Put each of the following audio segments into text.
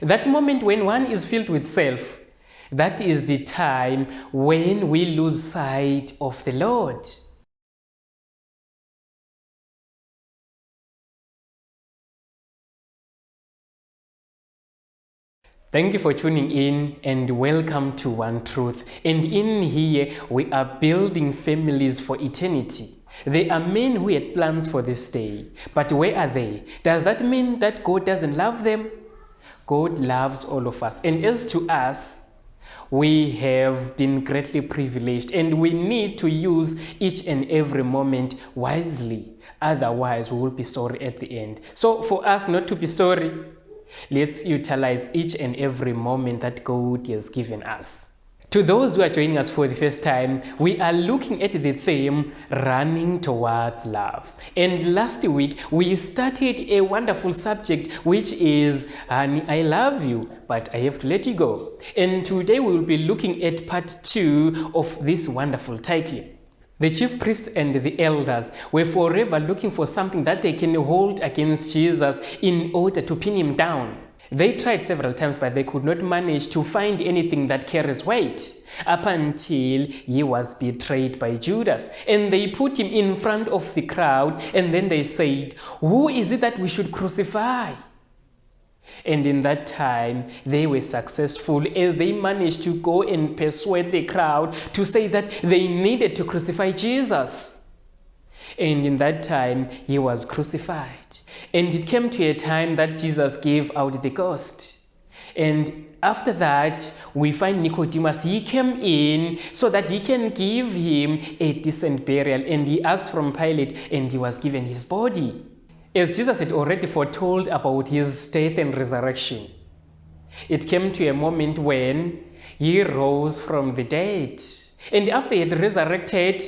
That moment when one is filled with self, that is the time when we lose sight of the Lord. Thank you for tuning in and welcome to One Truth. And in here, we are building families for eternity. There are men who had plans for this day, but where are they? Does that mean that God doesn't love them? God loves all of us. And as to us, we have been greatly privileged and we need to use each and every moment wisely. Otherwise, we will be sorry at the end. So for us not to be sorry, let's utilize each and every moment that God has given us. To those who are joining us for the first time, we are looking at the theme, running towards love. And last week, we started a wonderful subject, which is, I love you, but I have to let you go. And today we will be looking at part 2 of this wonderful title. The chief priests and the elders were forever looking for something that they can hold against Jesus in order to pin him down. They tried several times, but they could not manage to find anything that carries weight up until he was betrayed by Judas. And they put him in front of the crowd, and then they said, "Who is it that we should crucify?" And in that time, they were successful as they managed to go and persuade the crowd to say that they needed to crucify Jesus. And in that time, he was crucified. And it came to a time that Jesus gave out the ghost. And after that, we find Nicodemus. He came in so that he can give him a decent burial. And he asked from Pilate, and he was given his body. As Jesus had already foretold about his death and resurrection, it came to a moment when he rose from the dead. And after he had resurrected,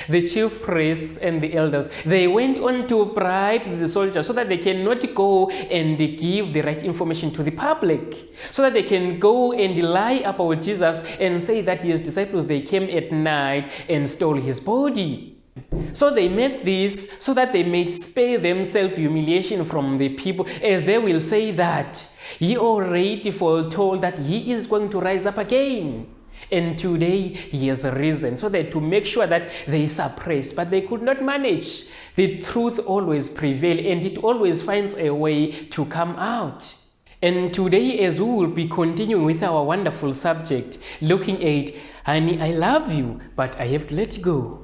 the chief priests and the elders, they went on to bribe the soldiers so that they cannot go and give the right information to the public, so that they can go and lie about Jesus and say that his disciples, they came at night and stole his body. So they made this so that they may spare themselves humiliation from the people, as they will say that he already foretold that he is going to rise up again. And today he has risen, so that to make sure that they suppress, but they could not manage. The truth always prevails, and it always finds a way to come out. And today, as we will be continuing with our wonderful subject, looking at, honey, I love you, but I have to let you go.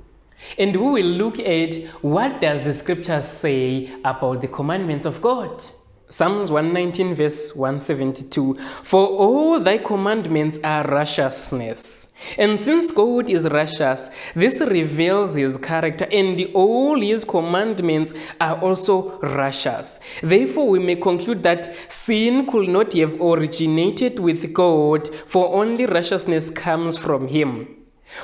And we will look at what does the scripture say about the commandments of God. Psalms 119 verse 172, "For all thy commandments are righteousness. And since God is righteous, this reveals his character, and all his commandments are also righteous. Therefore we may conclude that sin could not have originated with God, for only righteousness comes from him.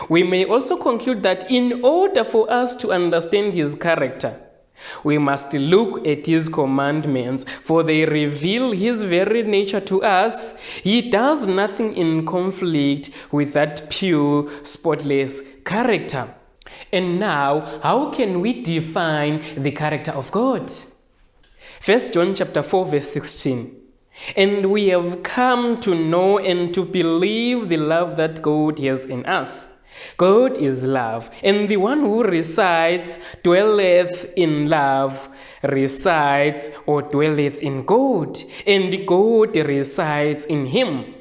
We may also conclude that in order for us to understand his character, we must look at his commandments, for they reveal his very nature to us. He does nothing in conflict with that pure, spotless character." And now, how can we define the character of God? 1 John chapter 4 verse 16. "And we have come to know and to believe the love that God has in us. God is love, and the one who resides, dwelleth in love, resides or dwelleth in God, and God resides in him."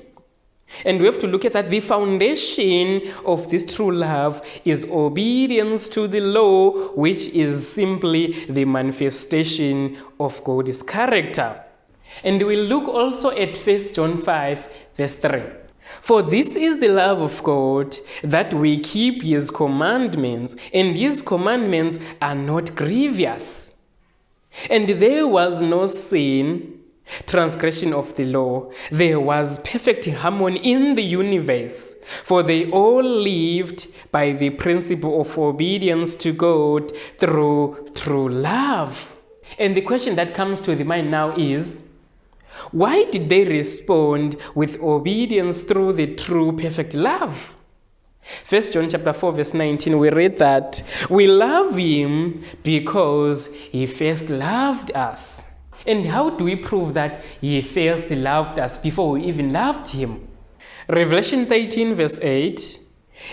And we have to look at that the foundation of this true love is obedience to the law, which is simply the manifestation of God's character. And we'll look also at 1 John 5 verse 3. "For this is the love of God, that we keep his commandments, and his commandments are not grievous. And there was no sin, transgression of the law. There was perfect harmony in the universe, for they all lived by the principle of obedience to God through true love." And the question that comes to the mind now is, why did they respond with obedience through the true perfect love? 1 John chapter 4 verse 19, we read that we love him because he first loved us. And how do we prove that he first loved us before we even loved him? Revelation 13 verse 8.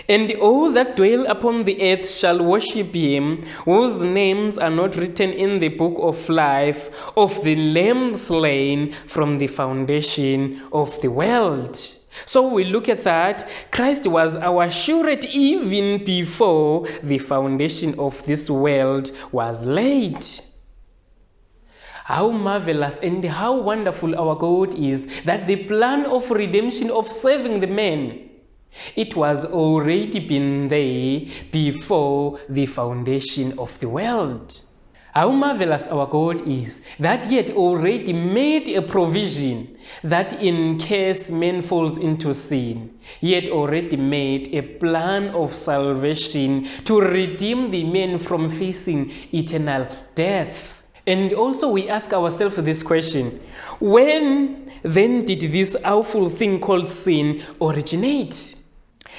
And all that dwell upon the earth shall worship him, whose names are not written in the book of life of the Lamb slain from the foundation of the world. So we look at that. Christ was our surety even before the foundation of this world was laid. How marvelous and how wonderful our God is, that the plan of redemption, of saving the man, it was already been there before the foundation of the world. How marvelous our God is, that he had already made a provision that in case man falls into sin, he had already made a plan of salvation to redeem the man from facing eternal death. And also we ask ourselves this question: when then did this awful thing called sin originate?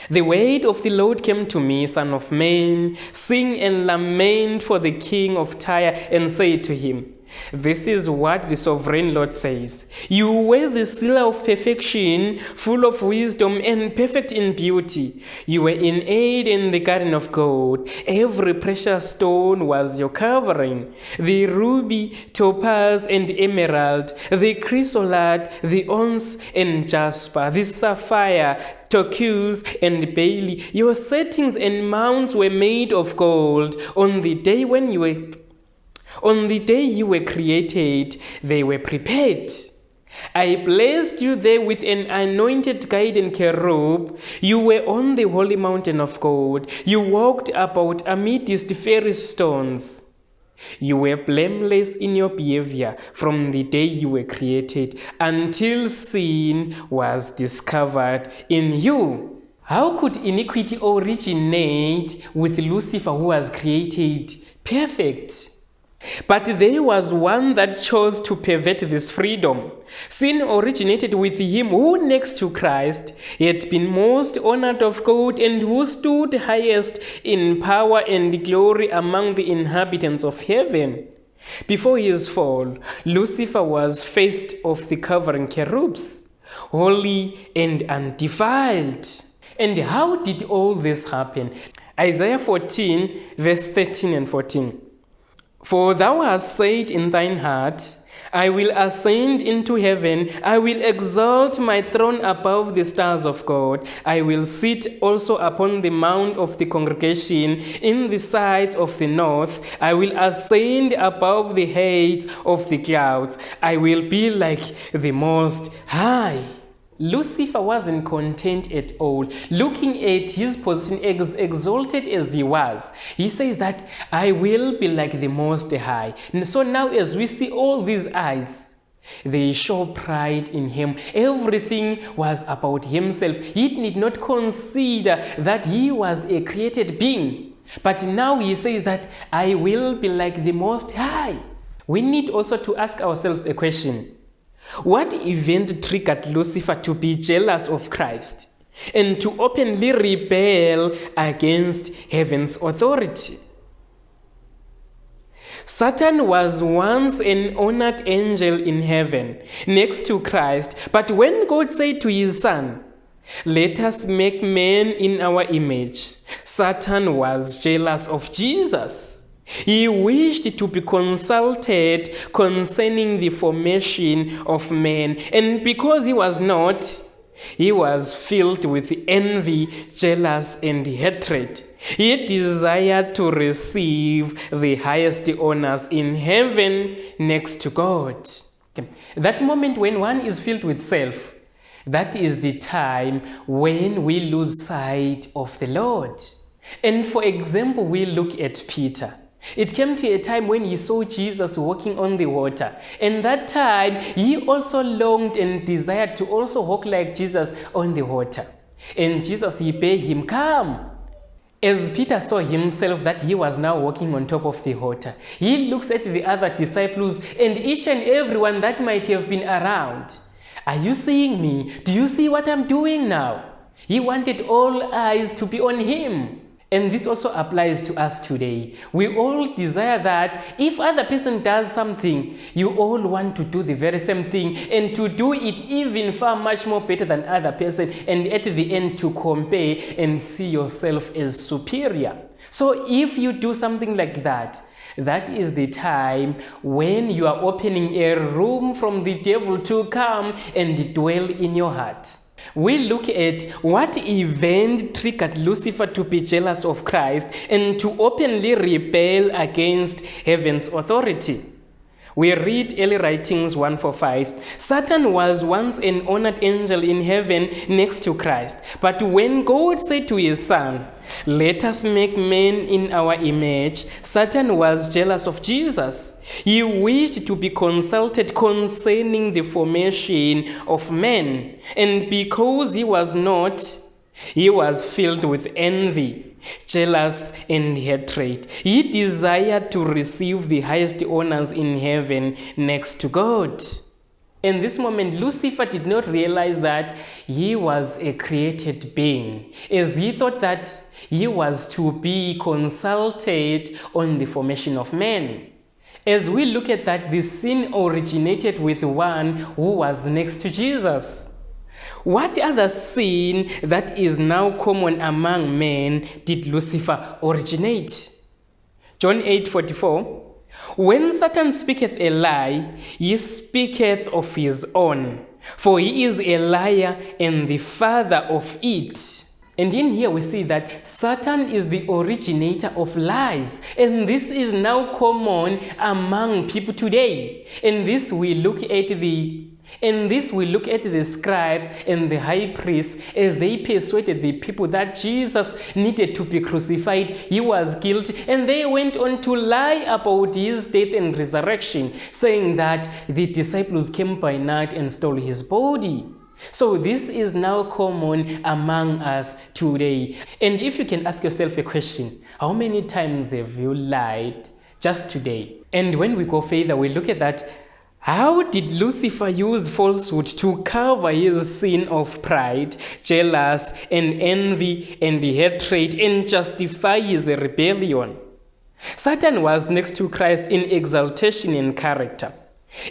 The word of the Lord came to me, Son of man, sing and lament for the king of Tyre, and say to him, this is what the sovereign Lord says. You wear the seal of perfection, full of wisdom and perfect in beauty. You were in Eden in the garden of God. Every precious stone was your covering. The ruby, topaz, and emerald, the chrysolite, the onyx and jasper, the sapphire, turquoise, and beryl. Your settings and mounts were made of gold. On the day you were created, they were prepared. I placed you there with an anointed guardian cherub. You were on the holy mountain of God. You walked about amidst fairy stones. You were blameless in your behavior from the day you were created until sin was discovered in you. How could iniquity originate with Lucifer, who was created perfect? But there was one that chose to pervert this freedom. Sin originated with him who, next to Christ, had been most honored of God and who stood highest in power and glory among the inhabitants of heaven. Before his fall, Lucifer was first of the covering cherubs, holy and undefiled. And how did all this happen? Isaiah 14, verse 13 and 14. For thou hast said in thine heart, I will ascend into heaven, I will exalt my throne above the stars of God. I will sit also upon the mount of the congregation in the sides of the north. I will ascend above the heights of the clouds. I will be like the Most High. Lucifer wasn't content at all. Looking at his position, exalted as he was, he says that I will be like the Most High. So now as we see all these eyes, they show pride in him. Everything was about himself. He did not consider that he was a created being. But now he says that I will be like the Most High. We need also to ask ourselves a question. What event triggered Lucifer to be jealous of Christ and to openly rebel against heaven's authority? Satan was once an honored angel in heaven next to Christ, but when God said to his son, let us make man in our image, Satan was jealous of Jesus. He wished to be consulted concerning the formation of man, and because he was not, he was filled with envy, jealous, and hatred. He desired to receive the highest honors in heaven next to God. That moment when one is filled with self, that is the time when we lose sight of the Lord. And for example, we look at Peter. It came to a time when he saw Jesus walking on the water. And that time, he also longed and desired to also walk like Jesus on the water. And Jesus, he bade him, come. As Peter saw himself that he was now walking on top of the water, he looks at the other disciples and each and everyone that might have been around. Are you seeing me? Do you see what I'm doing now? He wanted all eyes to be on him. And this also applies to us today. We all desire that if other person does something, you all want to do the very same thing and to do it even far much more better than other person, and at the end to compare and see yourself as superior. So if you do something like that, that is the time when you are opening a room from the devil to come and dwell in your heart. We look at what event triggered Lucifer to be jealous of Christ and to openly rebel against heaven's authority. We read early writings 1:4-5. Satan was once an honored angel in heaven next to Christ. But when God said to his son, "Let us make man in our image," Satan was jealous of Jesus. He wished to be consulted concerning the formation of man. And because he was not, he was filled with envy, jealous, and hatred. He desired to receive the highest honors in heaven next to God. In this moment, Lucifer did not realize that he was a created being, as he thought that he was to be consulted on the formation of man. As we look at that, the sin originated with one who was next to Jesus. What other sin that is now common among men did Lucifer originate? John 8:44. When Satan speaketh a lie, he speaketh of his own, for he is a liar and the father of it. And in here we see that Satan is the originator of lies. And this is now common among people today. In this we look at the scribes and the high priests as they persuaded the people that Jesus needed to be crucified. He was guilty, and they went on to lie about his death and resurrection, saying that the disciples came by night and stole his body. So this is now common among us today. And if you can ask yourself a question, how many times have you lied just today? And when we go further, we look at that. How did Lucifer use falsehood to cover his sin of pride, jealous, and envy, and hatred, and justify his rebellion? Satan was next to Christ in exaltation and character.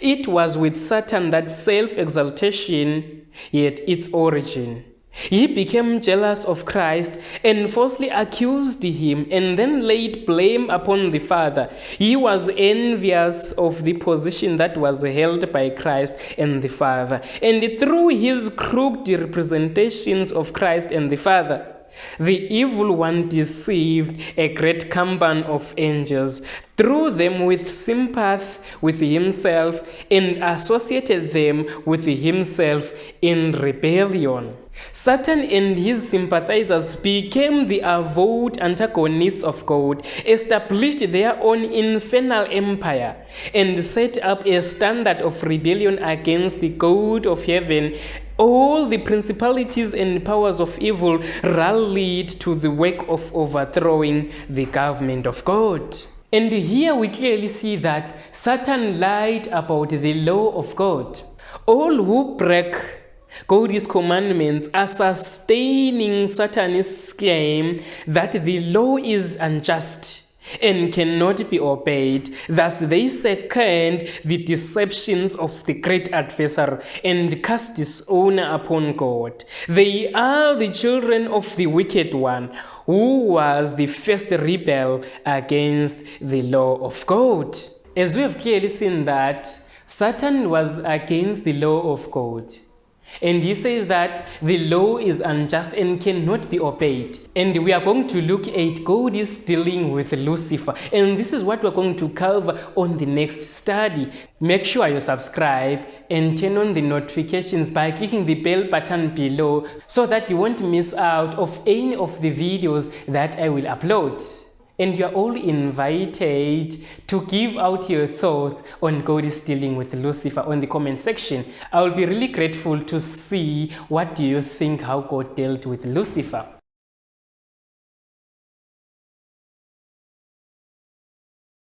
It was with Satan that self-exaltation had its origin. He became jealous of Christ and falsely accused him and then laid blame upon the Father. He was envious of the position that was held by Christ and the Father. And through his crooked representations of Christ and the Father, the evil one deceived a great company of angels, threw them with sympathy with himself, and associated them with himself in rebellion. Satan and his sympathizers became the avowed antagonists of God, established their own infernal empire, and set up a standard of rebellion against the God of heaven. All the principalities and powers of evil rallied to the work of overthrowing the government of God. And here we clearly see that Satan lied about the law of God. All who break God's commandments are sustaining Satan's claim that the law is unjust and cannot be obeyed. Thus they second the deceptions of the great adversary and cast dishonor upon God. They are the children of the wicked one, who was the first rebel against the law of God. As we have clearly seen that Satan was against the law of God. And he says that the law is unjust and cannot be obeyed. And we are going to look at God is dealing with Lucifer. And this is what we're going to cover on the next study. Make sure you subscribe and turn on the notifications by clicking the bell button below so that you won't miss out of any of the videos that I will upload. And you are all invited to give out your thoughts on God is dealing with Lucifer on the comment section. I will be really grateful to see what do you think how God dealt with Lucifer.